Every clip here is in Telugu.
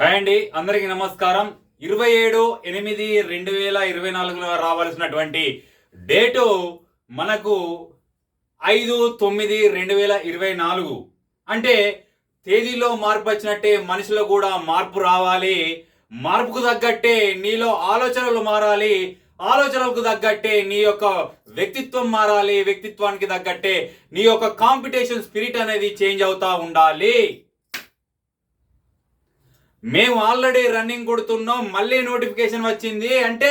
హాయ్ అండి, అందరికీ నమస్కారం. 27/8/2024 రావాల్సినటువంటి డేటు మనకు 5/9/2024. అంటే తేదీలో మార్పు వచ్చినట్టే మనిషిలో కూడా మార్పు రావాలి. మార్పుకు తగ్గట్టే నీలో ఆలోచనలు మారాలి. ఆలోచనలకు తగ్గట్టే నీ యొక్క వ్యక్తిత్వం మారాలి. వ్యక్తిత్వానికి తగ్గట్టే నీ యొక్క కాంపిటీషన్ స్పిరిట్ అనేది చేంజ్ అవుతా ఉండాలి. మేము ఆల్రెడీ రన్నింగ్ కొడుతున్నాం, మళ్ళీ నోటిఫికేషన్ వచ్చింది అంటే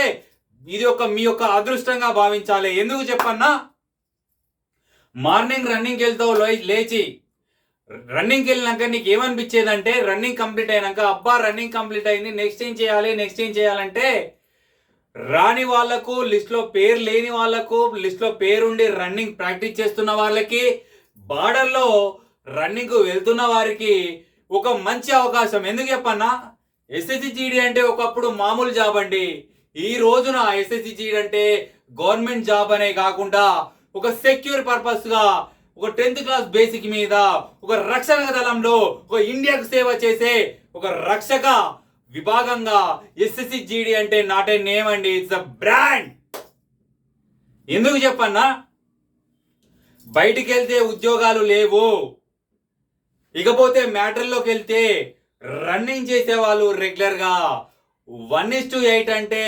ఇది మీ యొక్క అదృష్టంగా భావించాలి. ఎందుకు చెప్పన్నా, మార్నింగ్ రన్నింగ్కి వెళ్తావు, లేచి రన్నింగ్కి వెళ్ళినాక నీకు ఏమనిపించేదంటే, రన్నింగ్ కంప్లీట్ అయినాక అబ్బా రన్నింగ్ కంప్లీట్ అయింది, నెక్స్ట్ ఏం చేయాలంటే రాని వాళ్లకు, లిస్ట్లో పేరు లేని వాళ్లకు, లిస్ట్లో పేరుండి రన్నింగ్ ప్రాక్టీస్ చేస్తున్న వాళ్ళకి, బార్డర్లో రన్నింగ్ వెళ్తున్న వారికి ఒక మంచి అవకాశం. ఎందుకు చెప్పన్నా, ఎస్ఎస్సి జీడీ అంటే ఒకప్పుడు మామూలు జాబ్ అండి. ఈ రోజున ఎస్ఎస్సి జీడీ అంటే గవర్నమెంట్ జాబ్ అనే కాకుండా ఒక సెక్యూర్ పర్పస్ గా, ఒక 10th క్లాస్ బేసిక్ మీద, ఒక రక్షణ దళంలో ఒక ఇండియాకు సేవ చేసే ఒక రక్షక విభాగంగా ఎస్ఎస్సి జీడీ అంటే నాట్ ఏ నేమ్ అండి, ఇట్స్ అ బ్రాండ్. ఎందుకు చెప్పన్నా, బయటికి వెళ్తే ఉద్యోగాలు లేవు. ఇకపోతే మ్యాటర్లోకి వెళ్తే రన్నింగ్ చేసే వాళ్ళు రెగ్యులర్గా 1:8 అంటే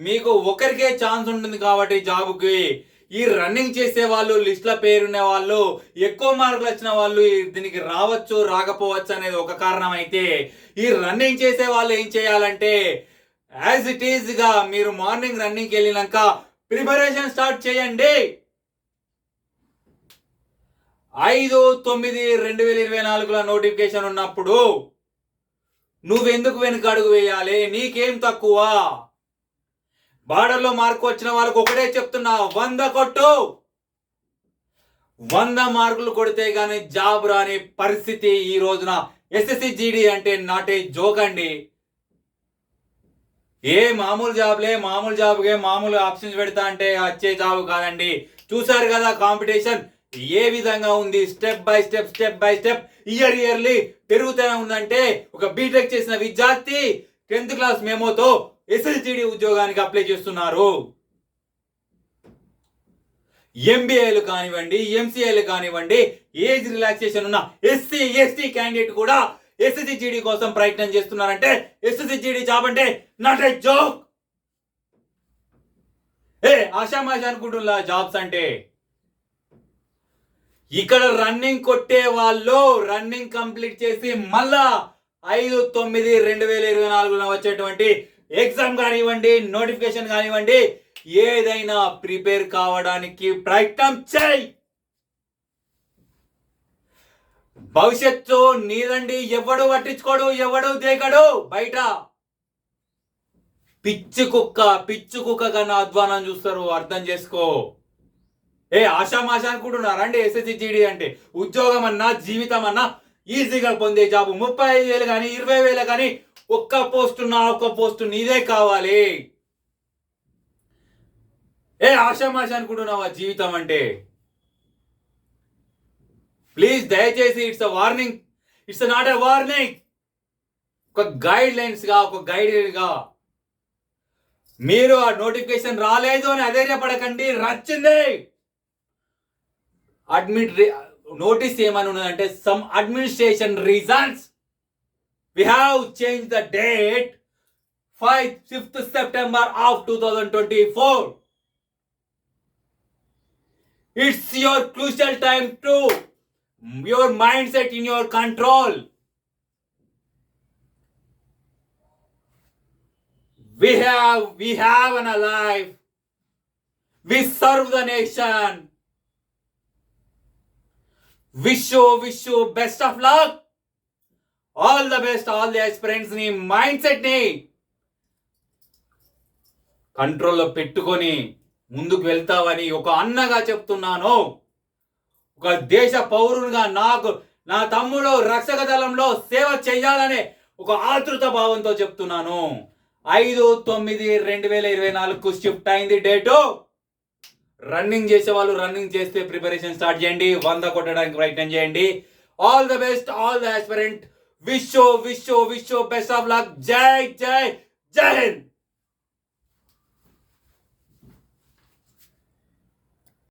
మీకు ఒకరికే ఛాన్స్ ఉంటుంది కాబట్టి జాబ్కి. ఈ రన్నింగ్ చేసే వాళ్ళు, లిస్ట్లో పేరున్న వాళ్ళు, ఎక్కువ మార్కులు వచ్చిన వాళ్ళు దీనికి రావచ్చు రాకపోవచ్చు అనేది ఒక కారణం అయితే, ఈ రన్నింగ్ చేసే వాళ్ళు ఏం చేయాలంటే యాజ్ ఇట్ ఈజ్గా మీరు మార్నింగ్ రన్నింగ్కి వెళ్ళినాక ప్రిపరేషన్ స్టార్ట్ చేయండి. 5/9/2024 నోటిఫికేషన్ ఉన్నప్పుడు నువ్వెందుకు వెనుక అడుగు వేయాలి? నీకేం తక్కువ? బార్డర్లో మార్కు వచ్చిన వాళ్ళకు ఒకటే చెప్తున్నా, 100 కొట్టు. 100 మార్కులు కొడితే గానీ జాబ్ రాని పరిస్థితి ఈ రోజున. ఎస్ఎస్సి జీడీ అంటే నాట్ ఏ జోక్ అండి. ఏ మామూలు జాబ్కే మామూలు ఆప్షన్స్ పెడతా అంటే వచ్చే జాబ్ కాదండి. చూసారు కదా కాంపిటీషన్ ఏ విధంగా ఉంది. స్టెప్ బై స్టెప్ ఇయర్లీ పెరుగుతూనే ఉందంటే, ఒక బీటెక్ చేసిన విద్యార్థి 10th క్లాస్ మెమోతో ఎస్ఎస్జిడి ఉద్యోగానికి అప్లై చేస్తున్నారు. ఎంబీఏలు కానివ్వండి, ఎంసీఏలు కానివ్వండి, ఏజ్ రిలాక్సేషన్ ఉన్న ఎస్సీ ఎస్టీ క్యాండిడేట్ కూడా ఎస్ఎస్జిడి కోసం ప్రయత్నం చేస్తున్నారంటే ఎస్ఎస్జిడి జాబ్ అంటే నాట్ ఏ జోక్. ఆషామాషి అనుకుంటున్నా జాబ్స్ అంటే. ఇక్కడ రన్నింగ్ కొట్టే వాళ్ళు రన్నింగ్ కంప్లీట్ చేసి మళ్ళా 5/9/2024 వచ్చేటువంటి ఎగ్జామ్ కానివ్వండి, నోటిఫికేషన్ కానివ్వండి, ఏదైనా ప్రిపేర్ కావడానికి ప్రయత్నం చేయి. భవిష్యత్తు నీదండి. ఎవడు పట్టించుకోడు, ఎవడు దేకడు. బయట పిచ్చి కుక్క కన్నా అధ్వానం చూస్తారు. అర్థం చేసుకో. ఆషామాష అనుకుంటున్నారా అండి? ఎస్ఎస్సి జీడీ అంటే ఉద్యోగం అన్నా జీవితం అన్నా ఈజీగా పొందే జాబు. 35,000 కానీ 20,000 కానీ ఒక్క పోస్టు నీదే కావాలి. ఆషామాష అనుకుంటున్నావా జీవితం అంటే? ప్లీజ్ దయచేసి, it's a warning, it's not a warning. ఒక గైడ్ లైన్స్ గా, ఒక గైడ్ గా మీరు ఆ నోటిఫికేషన్ రాలేదు అని అధైర్యపడకండి. వచ్చింది నోటీస్ ఏమని ఉన్నదంటే, some administration reasons we have changed the date 5th September of 2024. It's your crucial time to your mindset in your control. We have an life. We serve the nation. Wish you best of luck. All the best, all the aspirants ని మైండ్ సెట్ ని కంట్రోల్లో పెట్టుకొని ముందుకు వెళ్తావని ఒక అన్నగా చెప్తున్నాను. ఒక దేశ పౌరునిగా నా తమ్ముడు రక్షక దళంలో సేవ చేయాలనే ఒక ఆతృత భావంతో చెప్తున్నాను. 5/9/2024 షిఫ్ట్ అయింది డేటు. రన్నింగ్ చేసే వాళ్ళు రన్నింగ్ చేస్తే ప్రిపరేషన్ స్టార్ట్ చేయండి. 100 కొట్టడానికి ప్రయత్నం చేయండి. All the best, all the aspirant. Wish best of luck. జై హింద్.